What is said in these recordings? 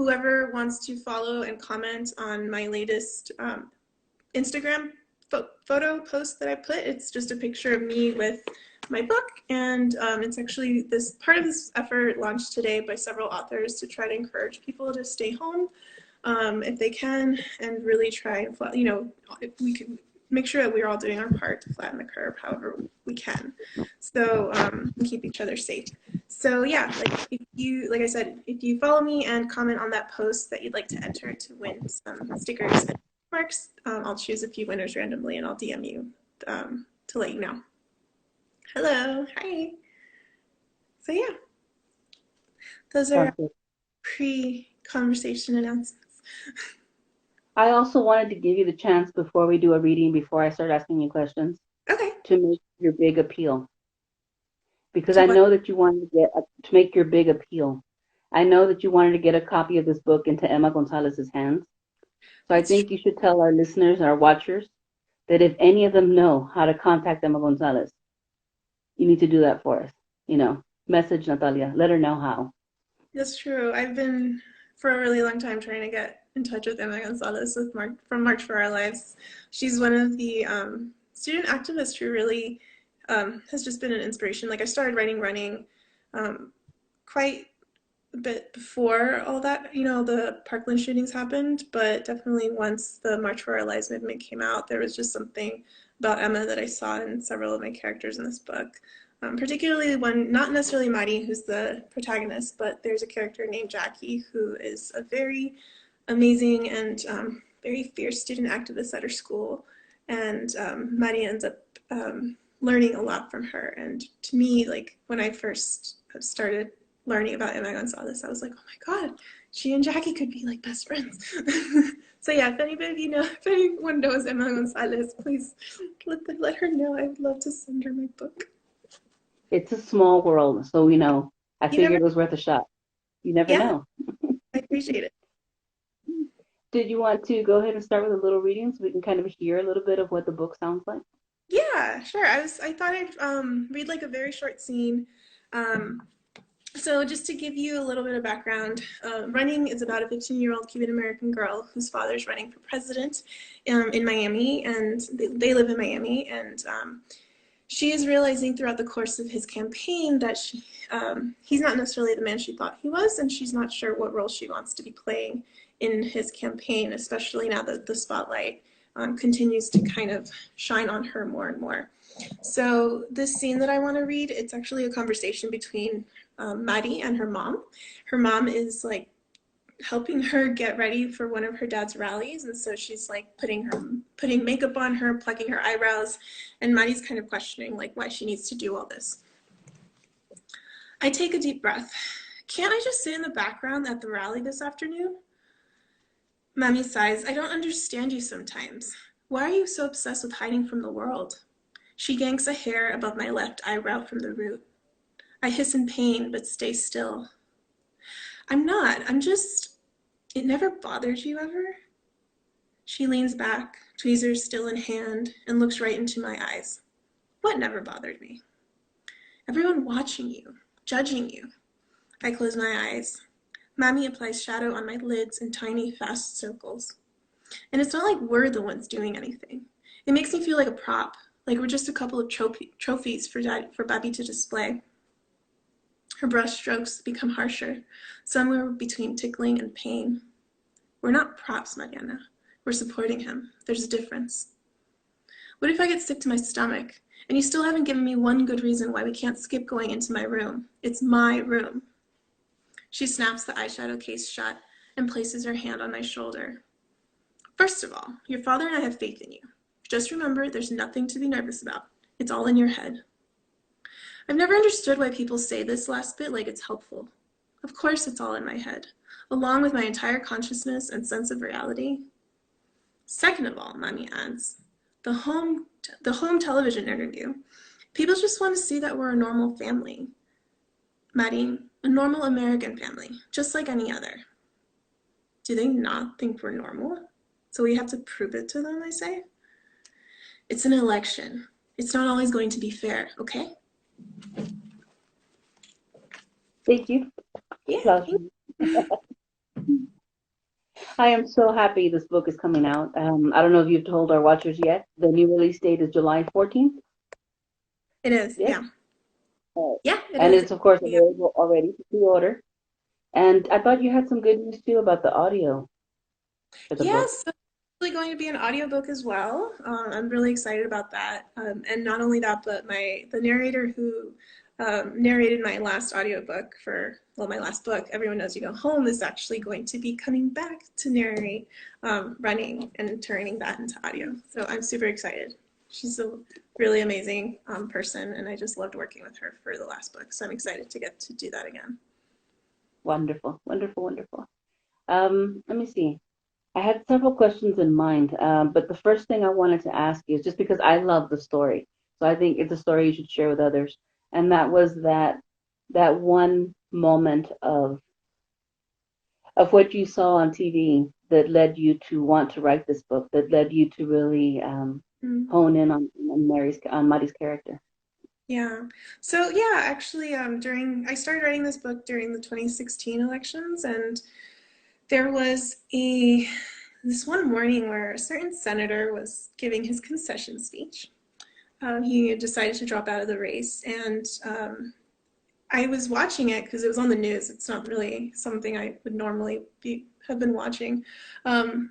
whoever wants to follow and comment on my latest Instagram photo post that I put, it's just a picture of me with my book, and it's actually this part of this effort launched today by several authors to try to encourage people to stay home if they can, and really try and, you know, if we can make sure that we're all doing our part to flatten the curve however we can, so keep each other safe. So yeah, like I said, if you follow me and comment on that post that you'd like to enter to win some stickers and marks, I'll choose a few winners randomly and I'll DM you to let you know. Hello, hi. So yeah, those are pre-conversation announcements. I also wanted to give you the chance before we do a reading, before I start asking you questions, Okay. to make your big appeal. Because I know that you wanted to make your big appeal. I know that you wanted to get a copy of this book into Emma Gonzalez's hands. So I think you should tell our listeners, our watchers, that if any of them know how to contact Emma Gonzalez, you need to do that for us. You know, message Natalia, let her know how. That's true. I've been for a really long time trying to get in touch with Emma Gonzalez from March for Our Lives. She's one of the student activists who really has just been an inspiration. Like I started writing running quite a bit before all that, you know, the Parkland shootings happened, but definitely once the March for Our Lives movement came out, there was just something about Emma that I saw in several of my characters in this book. Particularly one, not necessarily Maddie, who's the protagonist, but there's a character named Jackie who is a very amazing and very fierce student activist at her school. And Maddie ends up learning a lot from her. And to me, like when I first started learning about Emma Gonzalez, I was like, oh my God, she and Jackie could be like best friends. So yeah, if anybody if anyone knows Emma Gonzalez, please let her know. I would love to send her my book. It's a small world, so you know, I figured it was worth a shot. You never know. I appreciate it. Did you want to go ahead and start with a little reading so we can kind of hear a little bit of what the book sounds like? Yeah, sure. I thought I'd read like a very short scene. So just to give you a little bit of background, Running is about a 15-year-old Cuban-American girl whose father's running for president in Miami, and they live in Miami, and she is realizing throughout the course of his campaign that he's not necessarily the man she thought he was, and she's not sure what role she wants to be playing in his campaign, especially now that the spotlight continues to kind of shine on her more and more. So this scene that I want to read, it's actually a conversation between Maddie and her mom. Her mom is like helping her get ready for one of her dad's rallies, and so she's like putting makeup on her, plucking her eyebrows, and Maddie's kind of questioning like why she needs to do all this. I take a deep breath. Can't I just sit in the background at the rally this afternoon? Mommy sighs. I don't understand you sometimes. Why are you so obsessed with hiding from the world? She yanks a hair above my left eyebrow from the root. I hiss in pain, but stay still. I'm not. I'm just... It never bothered you ever? She leans back, tweezers still in hand, and looks right into my eyes. What never bothered me? Everyone watching you, judging you. I close my eyes. Mommy applies shadow on my lids in tiny, fast circles. And it's not like we're the ones doing anything. It makes me feel like a prop, like we're just a couple of trophies for Baby to display. Her brush strokes become harsher, somewhere between tickling and pain. We're not props, Mariana. We're supporting him. There's a difference. What if I get sick to my stomach, and you still haven't given me one good reason why we can't skip going into my room? It's my room. She snaps the eyeshadow case shut and places her hand on my shoulder. First of all, your father and I have faith in you. Just remember, there's nothing to be nervous about. It's all in your head. I've never understood why people say this last bit like it's helpful. Of course it's all in my head, along with my entire consciousness and sense of reality. Second of all, Mommy adds, the home television interview. People just want to see that we're a normal family. Maddie, a normal American family, just like any other. Do they not think we're normal? So we have to prove it to them, I say? It's an election. It's not always going to be fair, okay? Thank you. Yeah. I am so happy this book is coming out. I don't know if you've told our watchers yet. The new release date is July 14th. It is, Yes. yeah. Uh, Yeah, it and is. it's, of course, Yeah. available already to pre-order. And I thought you had some good news too about the audio for the book. Yes, so it's actually going to be an audiobook as well. I'm really excited about that. And not only that, but the narrator who narrated my last audiobook for, well, my last book, Everyone Knows You Go Home, is actually going to be coming back to narrate running and turning that into audio. So I'm super excited. She's a really amazing person, and I just loved working with her for the last book. So I'm excited to get to do that again. Wonderful, wonderful, wonderful. Let me see. I had several questions in mind, but the first thing I wanted to ask you is just because I love the story, so I think it's a story you should share with others. And that was that one moment of what you saw on TV that led you to want to write this book, that led you to really Mm. hone in on Maddie's character. Yeah. So yeah, actually, during I started writing this book during the 2016 elections, and there was a this one morning where a certain senator was giving his concession speech. He decided to drop out of the race, and I was watching it because it was on the news. It's not really something I would normally have been watching, um,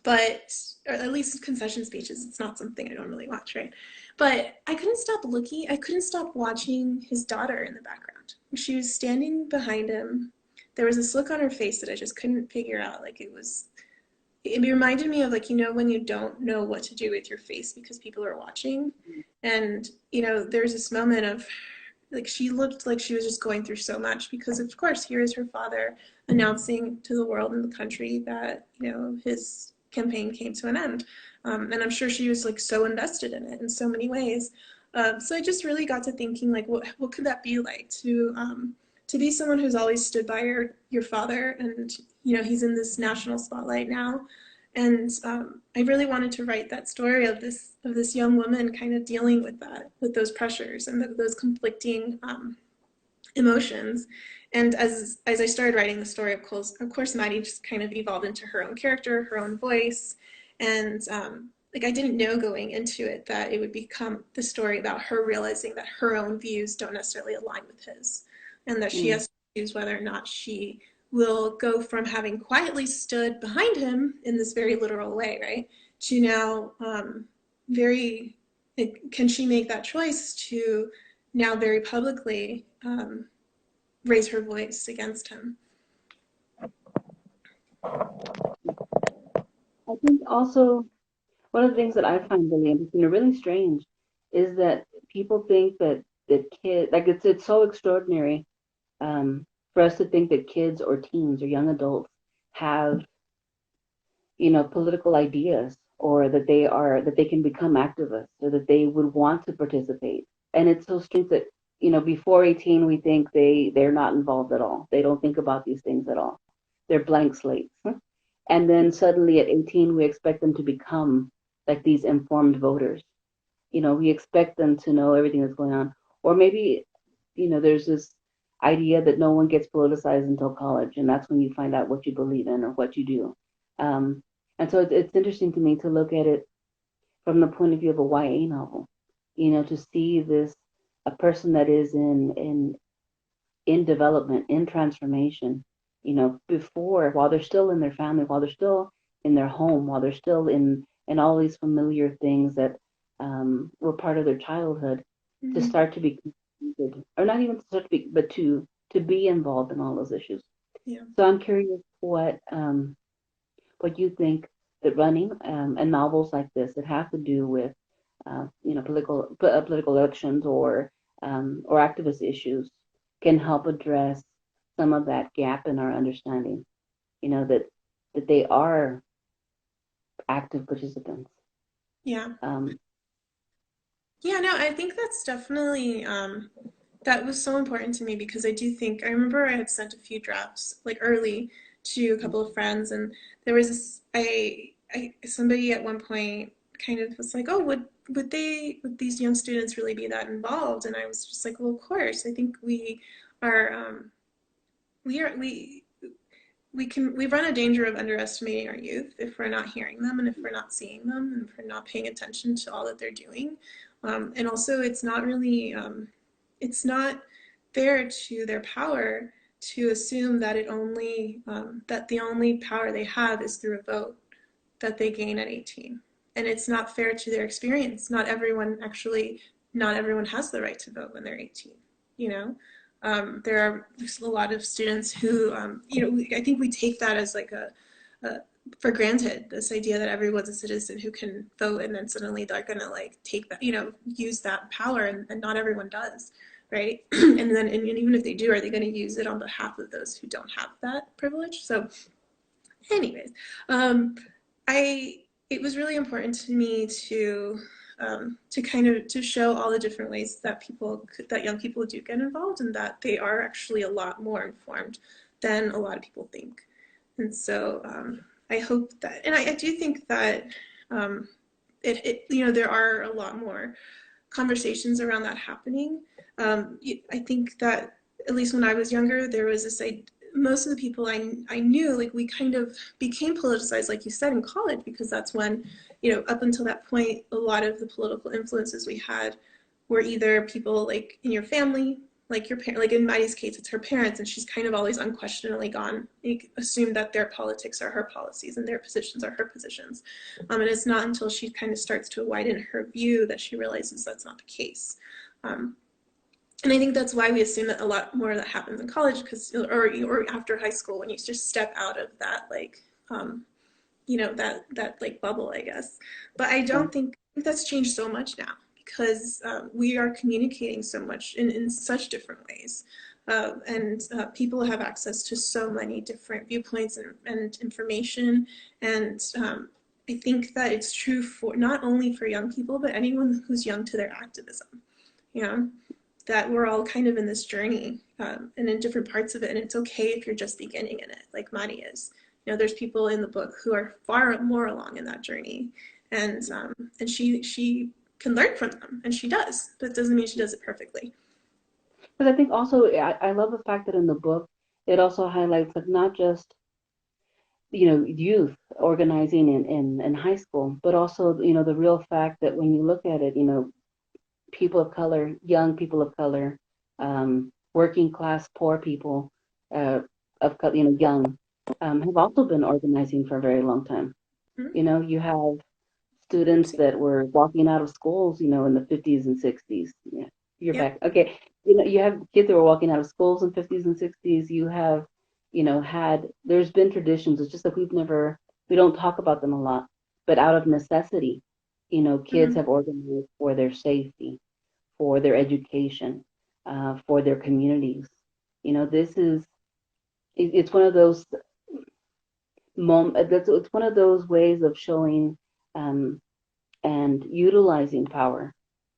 but or at least concession speeches. It's not something I normally watch, right? But I couldn't stop looking. I couldn't stop watching his daughter in the background. She was standing behind him. There was this look on her face that I just couldn't figure out. Like it was. It reminded me of like when you don't know what to do with your face because people are watching, and there's this moment of like she looked like she was just going through so much because of course here is her father announcing to the world and the country that his campaign came to an end, and I'm sure she was like so invested in it in so many ways. So I just really got to thinking like what could that be like to be someone who's always stood by your father, and he's in this national spotlight now. And I really wanted to write that story of this young woman kind of dealing with that, with those pressures and those conflicting emotions. And as I started writing the story, of course, Maddie just kind of evolved into her own character, her own voice, and like I didn't know going into it that it would become the story about her realizing that her own views don't necessarily align with his, and that she Mm. has to choose whether or not she will go from having quietly stood behind him in this very literal way, right, to now very can she make that choice to now very publicly raise her voice against him. I think also one of the things that I find really interesting or really strange is that people think that kids like it's so extraordinary for us to think that kids or teens or young adults have political ideas or that they can become activists or that they would want to participate. And it's so strange that before 18 we think they're not involved at all. They don't think about these things at all. They're blank slates. And then suddenly at 18 we expect them to become like these informed voters. We expect them to know everything that's going on. Or maybe there's this idea that no one gets politicized until college, and that's when you find out what you believe in or what you do. Um, and so it's interesting to me to look at it from the point of view of a YA novel, to see this a person that is in development, in transformation, before while they're still in their family, while they're still in their home, while they're still in all these familiar things that were part of their childhood, to Mm-hmm. start to be or not even to start to be, but to be involved in all those issues. Yeah. So I'm curious what you think that running and novels like this that have to do with political elections or activist issues can help address some of that gap in our understanding. That they are active participants. Yeah. Um, Yeah, no, I think that's definitely that was so important to me because I do think I remember I had sent a few drafts like early to a couple of friends, and there was somebody at one point kind of was like, "Oh, would these young students really be that involved?" And I was just like, "Well, of course. I think are we we run a danger of underestimating our youth if we're not hearing them and if we're not seeing them and if we're not paying attention to all that they're doing. And also, it's not fair to their power to assume that that the only power they have is through a vote that they gain at 18. And it's not fair to their experience. Not everyone has the right to vote when they're 18, you know? There are a lot of students who, I think we take that as like a for granted, this idea that everyone's a citizen who can vote, and then suddenly they're going to like take that, use that power, and not everyone does, right? And even if they do, are they going to use it on behalf of those who don't have that privilege? So anyways, I it was really important to me to kind of to show all the different ways that young people do get involved, and that they are actually a lot more informed than a lot of people think. And so I hope that, and I do think that there are a lot more conversations around that happening. I think that at least when I was younger, there was this most of the people I knew, like we kind of became politicized, like you said, in college, because that's when, up until that point, a lot of the political influences we had were either people like in your family, like your parent, like in Maddie's case, it's her parents, and she's kind of always unquestioningly assumed that their politics are her policies and their positions are her positions. And it's not until she kind of starts to widen her view that she realizes that's not the case. And I think that's why we assume that a lot more of that happens in college, or after high school, when you just step out of that that like bubble, I guess. But I Yeah. don't think that's changed so much now, because we are communicating so much in such different ways. And people have access to so many different viewpoints and information. And I think that it's true for not only for young people, but anyone who's young to their activism. You know, that we're all kind of in this journey, and in different parts of it. And it's okay if you're just beginning in it, like Maddie is. There's people in the book who are far more along in that journey, and she can learn from them, and she does. But it doesn't mean she does it perfectly. But I think also I love the fact that in the book it also highlights like not just youth organizing in high school, but also the real fact that when you look at it, people of color, young people of color, working class, poor people of color, young, have also been organizing for a very long time. Mm-hmm. You have students that were walking out of schools, in the 50s and 60s. Yeah, you're Yep. back. Okay. You have kids that were walking out of schools in 50s and 60s. You have, there's been traditions. It's just that we don't talk about them a lot. But out of necessity, kids Mm-hmm. have organized for their safety, for their education, for their communities. This is, it's one of those it's one of those ways of showing um, and utilizing power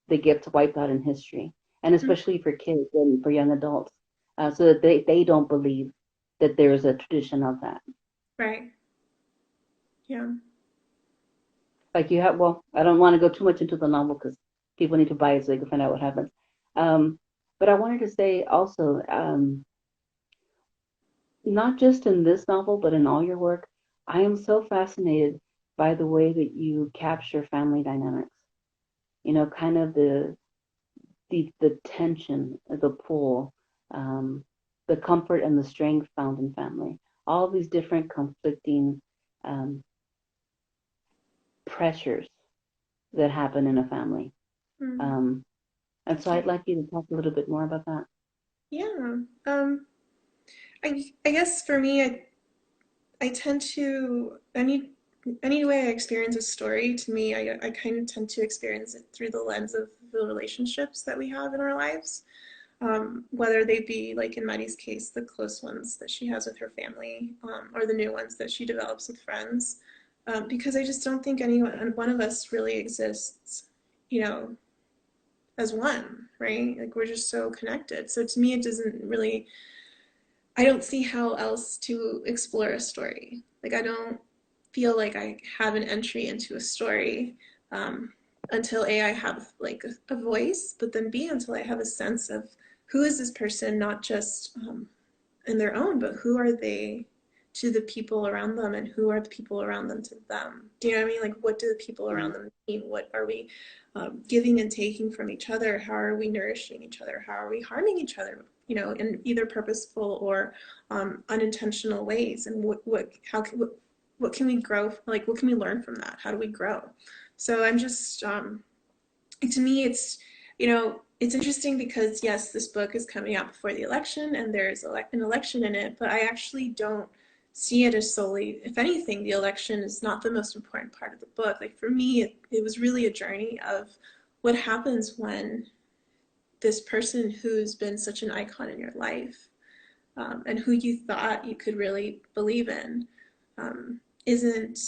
that gets wiped out in history, and Mm-hmm. especially for kids and for young adults, so that they don't believe that there's a tradition of that. Right. Yeah. Like well, I don't want to go too much into the novel because people need to buy it so they can find out what happens. Um, but I wanted to say also, not just in this novel, but in all your work, I am so fascinated by the way that you capture family dynamics. Kind of the tension, the pull, um, the comfort and the strength found in family. All these different conflicting um, pressures that happen in a family. Mm. Um, and so Yeah. I'd like you to talk a little bit more about that. Yeah. I guess for me, I tend to any way I experience a story, to me, I kind of tend to experience it through the lens of the relationships that we have in our lives, whether they be, like in Maddie's case, the close ones that she has with her family, or the new ones that she develops with friends. Because I just don't think one of us really exists, you know, as one, right? Like we're just so connected. So to me, it doesn't really, I don't see how else to explore a story. Like I don't feel like I have an entry into a story, until A, I have like a voice, but then B, until I have a sense of who is this person, not just in their own, but who are they to the people around them, and who are the people around them to them. Do you know what I mean? Like, what do the people around Mhm. them mean? What are we giving and taking from each other? How are we nourishing each other? How are we harming each other? You know, in either purposeful or unintentional ways. And what can we grow? Like, what can we learn from that? How do we grow? So I'm just, to me, it's, it's interesting because yes, this book is coming out before the election and there's an election in it, but I actually don't see it as solely, if anything, the election is not the most important part of the book. Like for me, it was really a journey of what happens when this person who's been such an icon in your life, and who you thought you could really believe in, isn't,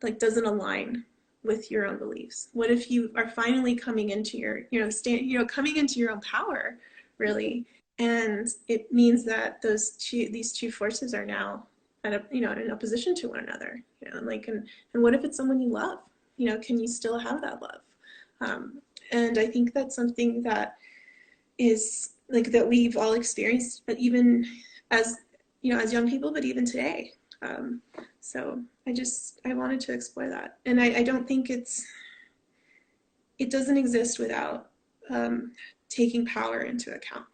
like, doesn't align with your own beliefs. What if you are finally coming into your, coming into your own power, really, and it means that these two forces are now at a, in opposition to one another, like, and what if it's someone you love? Can you still have that love? And I think that's something that is like that we've all experienced, but even as as young people, but even today. Um, so I wanted to explore that, and I don't think it doesn't exist without taking power into account.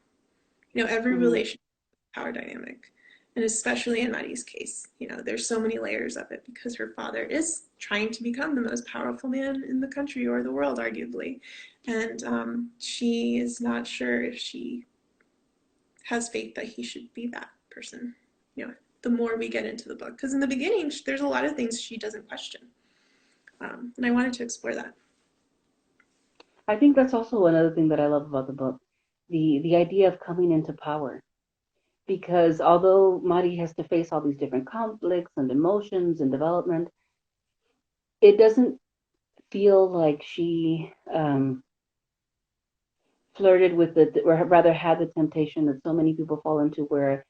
Every Mhm. relationship is a power dynamic, and especially in Maddie's case, there's so many layers of it because her father is trying to become the most powerful man in the country or the world, arguably, and she is not sure if she has faith that he should be that person. The more we get into the book, because in the beginning, there's a lot of things she doesn't question, and I wanted to explore that. I think that's also another thing that I love about the book, the idea of coming into power. Because although Mari has to face all these different conflicts and emotions and development, it doesn't feel like she flirted with or rather had the temptation that so many people fall into, where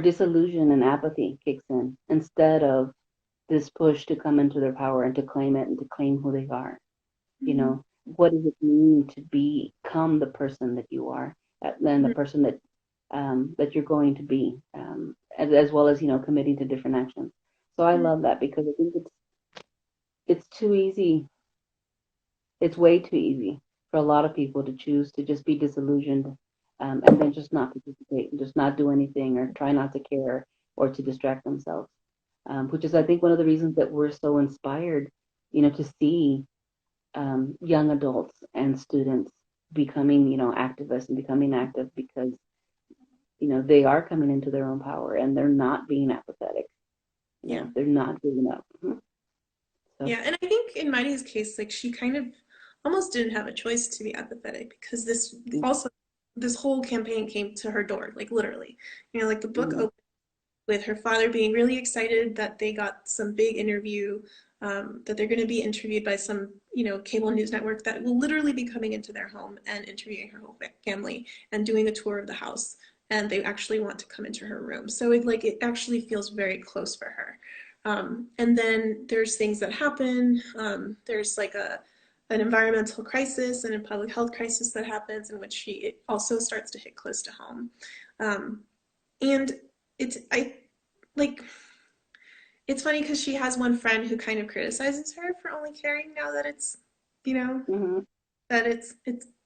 disillusion and apathy kicks in instead of this push to come into their power and to claim it and to claim who they are. Mm-hmm. What does it mean to become the person that you are, and the person that you're going to be, as well as committing to different actions. So I Mm-hmm. love that because I think it's too easy. It's way too easy for a lot of people to choose to just be disillusioned, and then just not participate and just not do anything or try not to care or to distract themselves. Which is, I think, one of the reasons that we're so inspired, to see young adults and students becoming, activists and becoming active because, they are coming into their own power and they're not being apathetic. Yeah. They're not giving up. So, Yeah, and I think in Maddie's case, like, she kind of almost didn't have a choice to be apathetic because this whole campaign came to her door, like literally. Like the book mm-hmm, opened with her father being really excited that they got some big interview, that they're going to be interviewed by some, cable news network that will literally be coming into their home and interviewing her whole family and doing a tour of the house. And they actually want to come into her room. So it actually feels very close for her. And then there's things that happen. There's like an environmental crisis and a public health crisis that happens in which it also starts to hit close to home. Um, and I like it's funny because she has one friend who kind of criticizes her for only caring now that it's, you know, mm-hmm, that it's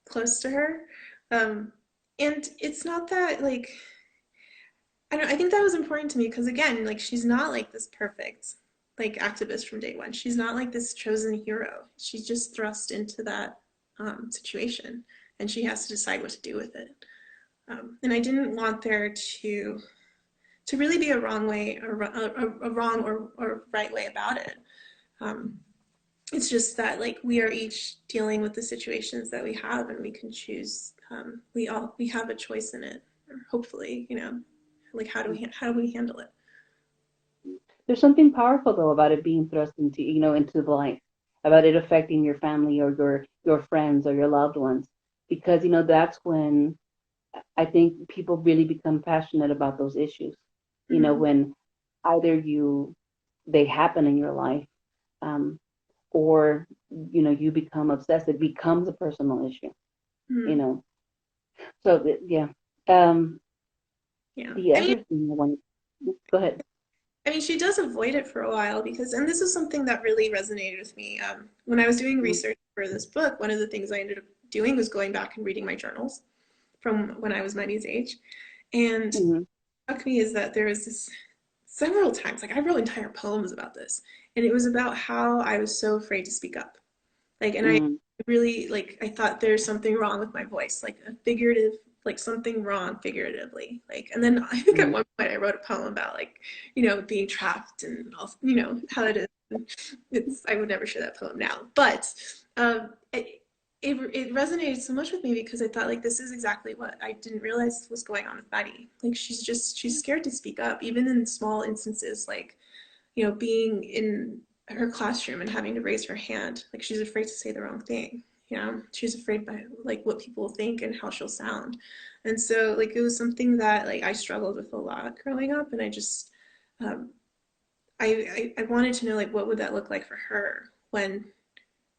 close to her. Um, and it's not that, like, I think that was important to me because again, like, she's not like this perfect like activist from day one. She's not like this chosen hero. She's just thrust into that situation, and she has to decide what to do with it. And I didn't want there to really be a wrong way or a wrong or right way about it. Um, it's just that, like, we are each dealing with the situations that we have, and we can choose. We have a choice in it. Hopefully, like, how do we handle it? there's something powerful though about it being thrust into the light, about it affecting your family or your friends or your loved ones, because that's when I think people really become passionate about those issues. Mm-hmm. When either they happen in your life, um, or you become obsessed. It becomes a personal issue. You Mm-hmm. know. So yeah. Um, Yeah, the I mean, other thing I wanted. Go ahead. I mean, she does avoid it for a while because, and this is something that really resonated with me. When I was doing Mm-hmm. research for this book, one of the things I ended up doing was going back and reading my journals from when I was Maddie's age. And Mm-hmm. what struck me is that there was this several times, like I wrote entire poems about this, and it was about how I was so afraid to speak up. Like, and I Mm-hmm. really, like, I thought there's something wrong with my voice, like a figurative, like something wrong figuratively. Like, and then I think at Mm-hmm. one point I wrote a poem about like, being trapped and all, how it is. I would never share that poem now, but it resonated so much with me because I thought like this is exactly what I didn't realize was going on with Maddie. Like she's scared to speak up, even in small instances, like being in her classroom and having to raise her hand. Like she's afraid to say the wrong thing. She's afraid by like what people think and how she'll sound. And so like it was something that like I struggled with a lot growing up, and I just um, I wanted to know like what would that look like for her when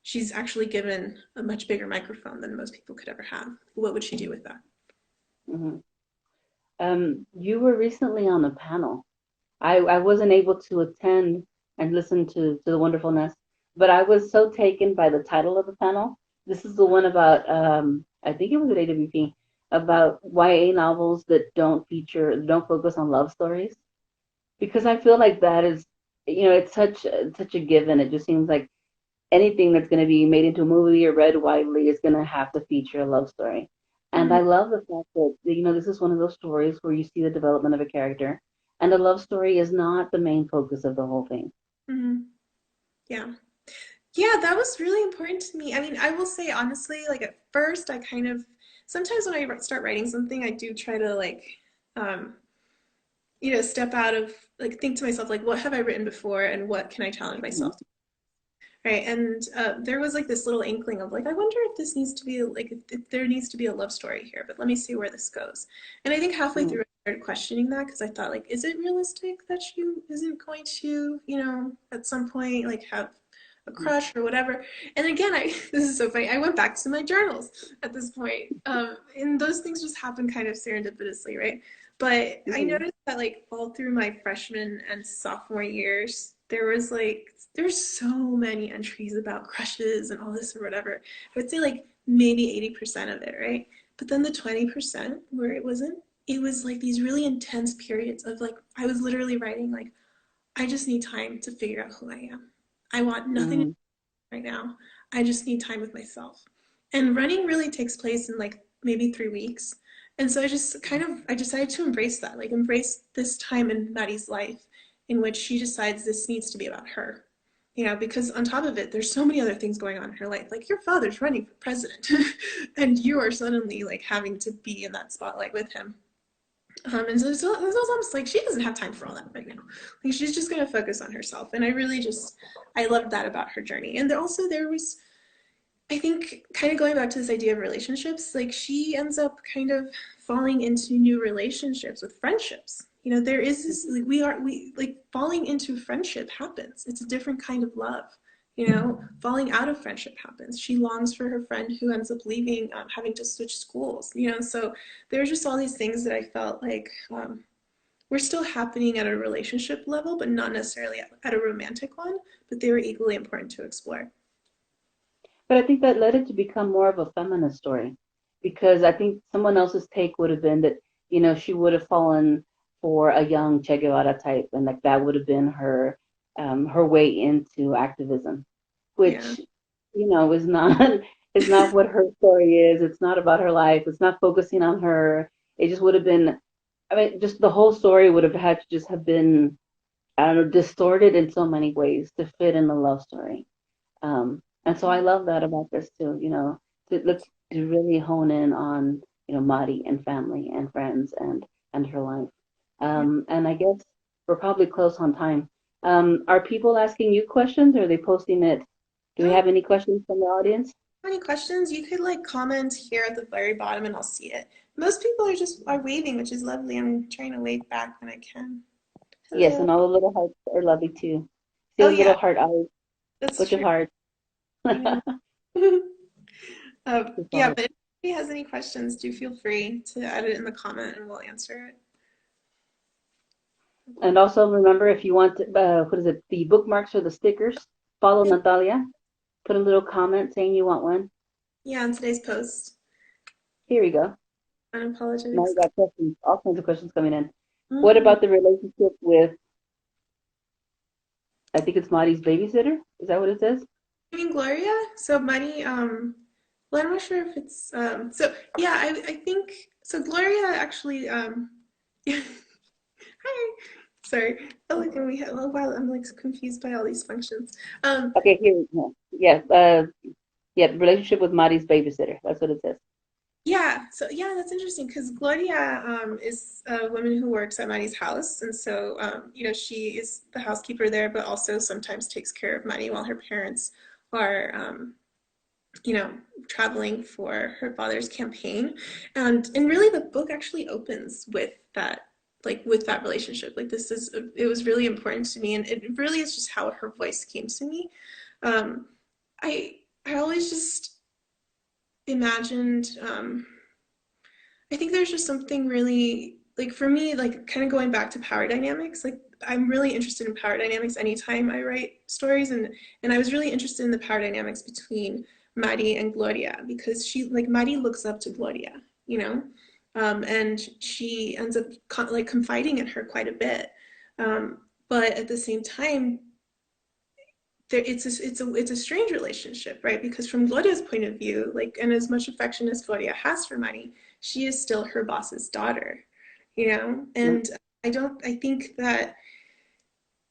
she's actually given a much bigger microphone than most people could ever have. What would she do with that? Mm-hmm. You were recently on a panel. I wasn't able to attend and listen to the wonderfulness, but I was so taken by the title of the panel. This is the one about, I think it was at AWP, about YA novels that don't focus on love stories. Because I feel like that is, it's such a given. It just seems like anything that's going to be made into a movie or read widely is going to have to feature a love story. And Mm-hmm. I love the fact that, this is one of those stories where you see the development of a character, and the love story is not the main focus of the whole thing. Mm-hmm. Yeah. Yeah, that was really important to me. I mean, I will say honestly, like at first, I kind of sometimes when I start writing something, I do try to like, um, step out of like think to myself like, what have I written before, and what can I challenge Mhm. myself to, right? And there was like this little inkling of like, I wonder if this needs to be like, if there needs to be a love story here, but let me see where this goes. And I think halfway Mhm. through, I started questioning that because I thought like, is it realistic that she isn't going to, at some point like have a crush or whatever. And again, this is so funny. I went back to my journals at this point, and those things just happen kind of serendipitously, right? But I Mhm. noticed that like all through my freshman and sophomore years, there's so many entries about crushes and all this or whatever. I would say like maybe 80% of it, right? But then the 20% where it wasn't, it was like these really intense periods of like I was literally writing like I just need time to figure out who I am. I want nothing Mhm. right now. I just need time with myself. And running really takes place in like maybe 3 weeks. And so I decided to embrace that, like embrace this time in Maddie's life in which she decides this needs to be about her. Because on top of it, there's so many other things going on in her life. Like your father's running for president, and you are suddenly like having to be in that spotlight with him. And so it's almost like she doesn't have time for all that right now. Like she's just going to focus on herself. And I loved that about her journey. And there was, I think, kind of going back to this idea of relationships, like she ends up kind of falling into new relationships with friendships. There is this, like, we like falling into friendship happens. It's a different kind of love. Falling out of friendship happens. She longs for her friend who ends up leaving, having to switch schools. So there's just all these things that I felt like were still happening at a relationship level, but not necessarily at a romantic one, but they were equally important to explore. But I think that led it to become more of a feminist story, because I think someone else's take would have been that, she would have fallen for a young Che Guevara type, and like that would have been her way into activism, Yeah. which, is not is not what her story is. It's not about her life. It's not focusing on her. It just would have been, I mean, just the whole story would have had to just have been, I don't know, distorted in so many ways to fit in the love story. And so I love that about this too, to really hone in on, Maddie and family and friends and her life. Yeah. And I guess we're probably close on time. Are people asking you questions, or are they posting it? Do we Oh, have any questions from the audience? any questions? You could like comment here at the very bottom and I'll see it. Most people are waving, which is lovely. I'm trying to wave back when I can. Yes, Hello. and all the little hearts are lovely too. See Oh those little yeah, heart eyes, that's bunch of true. hearts. I know. That's Yeah, all. but if anybody has any questions, do feel free to add it in the comment and we'll answer it. And also remember, if you want to, what is it, the bookmarks or the stickers, follow Yeah, Natalia. Put a little comment saying you want one. yeah, on today's post. Here we go. Now we Unapologetics. got questions, all kinds of questions coming in. What Mm. about the relationship with, I think it's Maddie's babysitter? Is that what it says? I mean, Gloria. So Maddie, well, I'm not sure if it's so yeah, I think so Gloria actually hi. Sorry. Oh look, and we have oh wow, I'm like confused by all these functions. Okay, here we go. Yes, yeah, relationship with Maddie's babysitter. That's what it says. Yeah, so yeah, that's interesting because Gloria is a woman who works at Maddie's house, and so you know she is the housekeeper there, but also sometimes takes care of Maddie while her parents are you know, traveling for her father's campaign. And really the book actually opens with that like with that relationship. Like this is it was really important to me and it really is just how her voice came to me. Um I always just imagined I think there's just something really like for me like kind of going back to power dynamics like I'm really interested in power dynamics anytime I write stories and I was really interested in the power dynamics between Maddie and Gloria because she like Maddie looks up to Gloria, you know, and she ends up like confiding in her quite a bit, but at the same time there, it's a strange relationship, right? Because from Gloria's point of view, like, and as much affection as Gloria has for Maddie, she is still her boss's daughter, you know. Mm, And I think that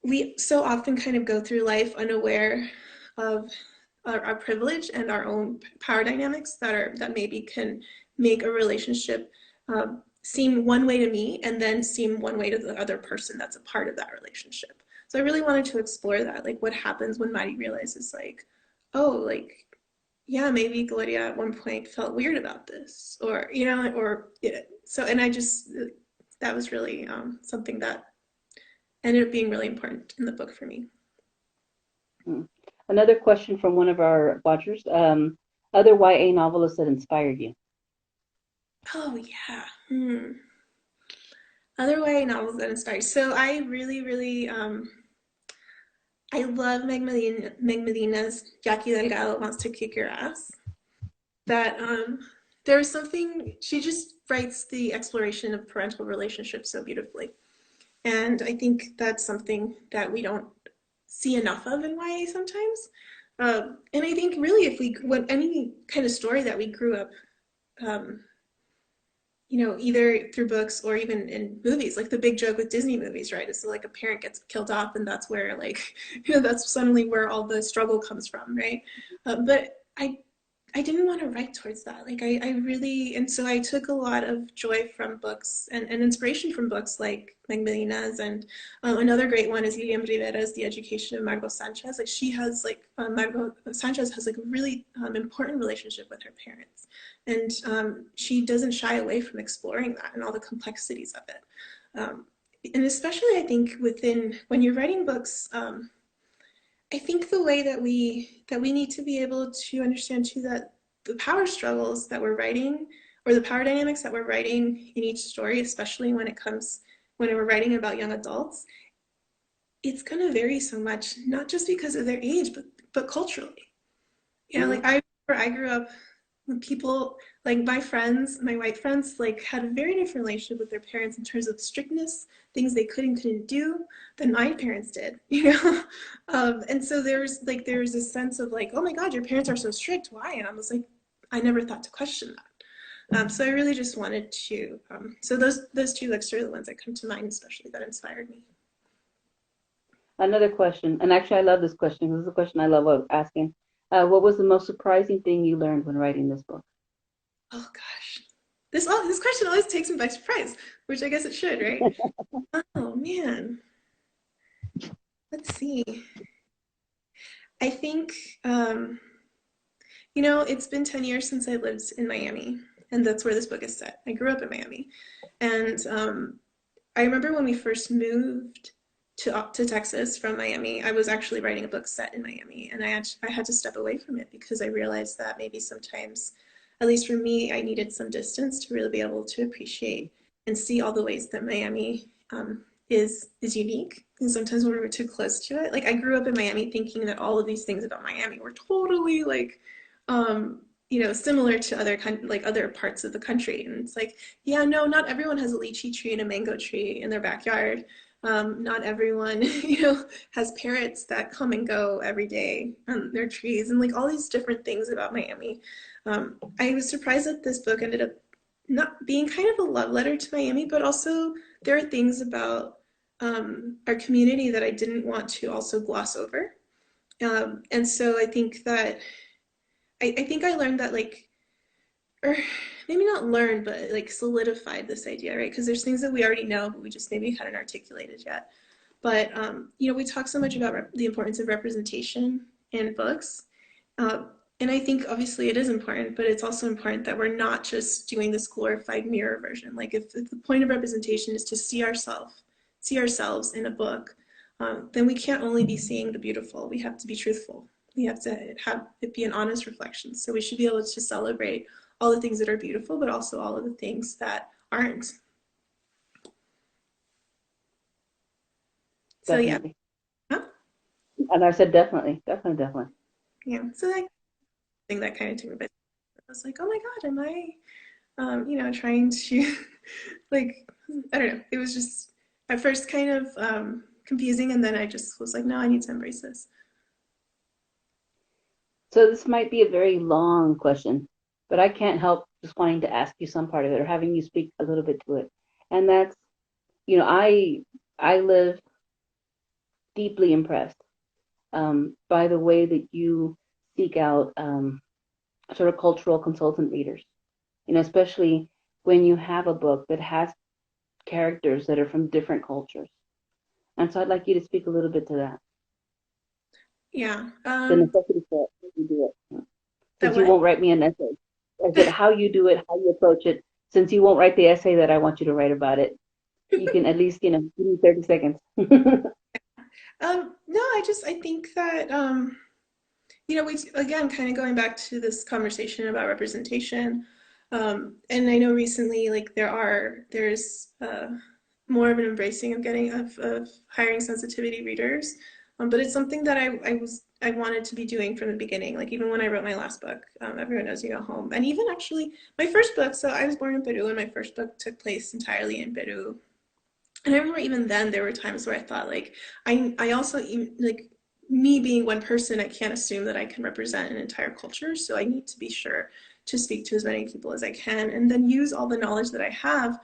we so often kind of go through life unaware of our privilege and our own power dynamics that maybe can make a relationship seem one way to me and then seem one way to the other person that's a part of that relationship. So I really wanted to explore that, like what happens when Maddie realizes like, oh, like yeah, maybe Gloria at one point felt weird about this, or you know, or yeah. So and I just that was really something that ended up being really important in the book for me. mm. Another question from one of our watchers. Other YA novelists that inspired you. Oh yeah. Other YA novels that inspired. So I really, really, I love Meg Medina's Jackie Delgado Wants to Kick Your Ass. That there's something she just writes the exploration of parental relationships so beautifully, and I think that's something that we don't see enough of in YA sometimes. And I think really, if we when any kind of story that we grew up um, you know, either through books or even in movies, like the big joke with Disney movies, right? Is like a parent gets killed off, and that's where like, you know, that's suddenly where all the struggle comes from, right? But I didn't want to write towards that. Like I really, and so I took a lot of joy from books and inspiration from books like Magdalena's and another great one is Lilian Rivera's The Education of Margot Sanchez. Like she has like, Margot Sanchez has like a really important relationship with her parents. And she doesn't shy away from exploring that and all the complexities of it. Um, and especially I think within, when you're writing books, I think the way that we need to be able to understand too that the power struggles that we're writing or the power dynamics that we're writing in each story, especially when it comes when we're writing about young adults, it's going to vary so much, not just because of their age, but culturally. You know, Hmm. like I grew up when people like my friends, my white friends, like had a very different relationship with their parents in terms of strictness, things they could and couldn't do than my parents did, you know? And so there's this sense of like, oh my God, your parents are so strict. Why? And I was like, I never thought to question that. So I really just wanted to. So those two books are the ones that come to mind, especially that inspired me. Another question, and actually I love this question. This is a question I love asking. What was the most surprising thing you learned when writing this book? Oh gosh, this question always takes me by surprise, which I guess it should, right? Oh man, let's see. I think, you know, it's been 10 years since I lived in Miami, and that's where this book is set. I grew up in Miami. And I remember when we first moved to Texas from Miami, I was actually writing a book set in Miami, and I had to step away from it because I realized that maybe sometimes, at least for me, I needed some distance to really be able to appreciate and see all the ways that Miami is unique. And sometimes when we're too close to it, like I grew up in Miami thinking that all of these things about Miami were totally like similar to other parts of the country. And it's like, yeah, no, not everyone has a lychee tree and a mango tree in their backyard. Not everyone, has parrots that come and go every day on their trees, and like all these different things about Miami. I was surprised that this book ended up not being kind of a love letter to Miami, but also there are things about our community that I didn't want to also gloss over. And so I think that I think I learned that like, or maybe not learned, but like solidified this idea, right? Because there's things that we already know, but we just maybe hadn't articulated yet. But we talk so much about the importance of representation in books, uh, and I think obviously it is important, but it's also important that we're not just doing this glorified mirror version. Like if the point of representation is to see ourselves in a book, then we can't only be seeing the beautiful. We have to be truthful. We have to have it be an honest reflection. So we should be able to celebrate all the things that are beautiful, but also all of the things that aren't. So yeah. Definitely. Huh? And I said definitely, definitely, definitely. Yeah. So that thing that kind of took me a bit. I was like, oh my God, am I, trying to, like, I don't know. It was just at first kind of confusing, and then I just was like, no, I need to embrace this. So this might be a very long question, but I can't help just wanting to ask you some part of it or having you speak a little bit to it. And that's, I live deeply impressed by the way that you seek out sort of cultural consultant readers. Especially when you have a book that has characters that are from different cultures. And so I'd like you to speak a little bit to that. Yeah. The necessity for it, how you do it. That Since you what? won't write me an essay. I said how you do it, how you approach it. Since you won't write the essay that I want you to write about it, you can at least, give me 30 seconds. No, I think that we again kind of going back to this conversation about representation, and I know recently like there's more of an embracing of of hiring sensitivity readers, but it's something that I wanted to be doing from the beginning. Like even when I wrote my last book, Everyone Knows You Go Home, and even actually my first book. So I was born in Peru, and my first book took place entirely in Peru. And I remember even then there were times where I thought like I also like me being one person, I can't assume that I can represent an entire culture. So I need to be sure to speak to as many people as I can and then use all the knowledge that I have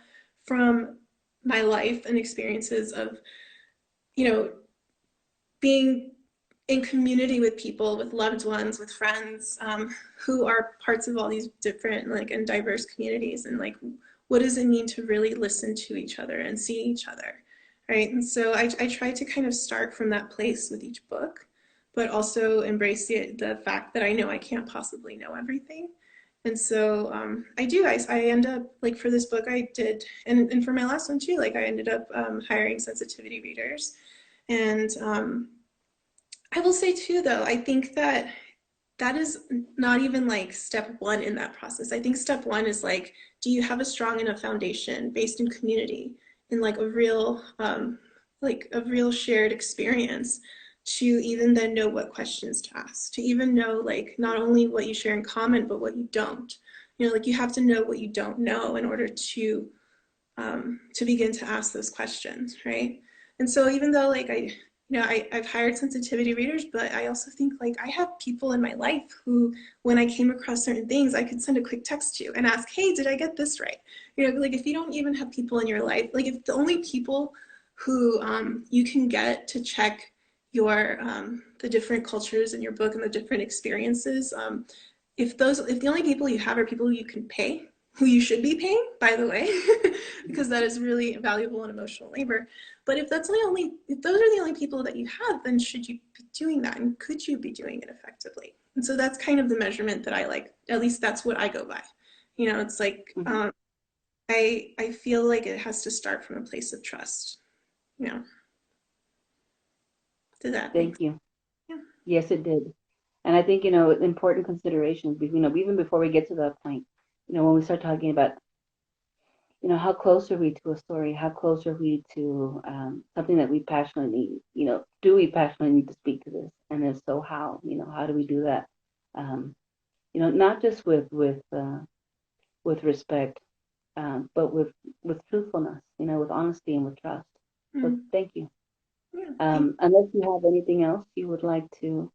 from my life and experiences of, you know, being in community with people, with loved ones, with friends who are parts of all these different like and diverse communities, and like what does it mean to really listen to each other and see each other, right? And so I try to kind of start from that place with each book, but also embrace the fact that I know I can't possibly know everything. And so I end up like for this book I did, and for my last one too, like I ended up hiring sensitivity readers. And I will say too, though, I think that that is not even like step one in that process. I think step one is like, do you have a strong enough foundation based in community, in like a real shared experience to even then know what questions to ask, to even know like not only what you share in common, but what you don't. Like you have to know what you don't know in order to begin to ask those questions, right? And so even though like I've hired sensitivity readers, but I also think like I have people in my life who, when I came across certain things, I could send a quick text to and ask, hey, did I get this right? Like if you don't even have people in your life, like if the only people who you can get to check your the different cultures in your book and the different experiences, if the only people you have are people you can pay, who you should be paying, by the way, because that is really valuable and emotional labor. But if those are the only people that you have, then should you be doing that, and could you be doing it effectively? And so that's kind of the measurement that I like. At least that's what I go by. It's like Mhm. I feel like it has to start from a place of trust. You know, did that make Thank sense? you. Yeah. Yes, it did. And I think, important considerations, even before we get to that point, when we start talking about how close are we to a story? How close are we to something that we passionately, do we passionately need to speak to this? And if so, how? How do we do that? Um, not just with respect, but with truthfulness, with honesty and with trust. So Mm. thank you. Yeah, thank Unless you have anything else you would like to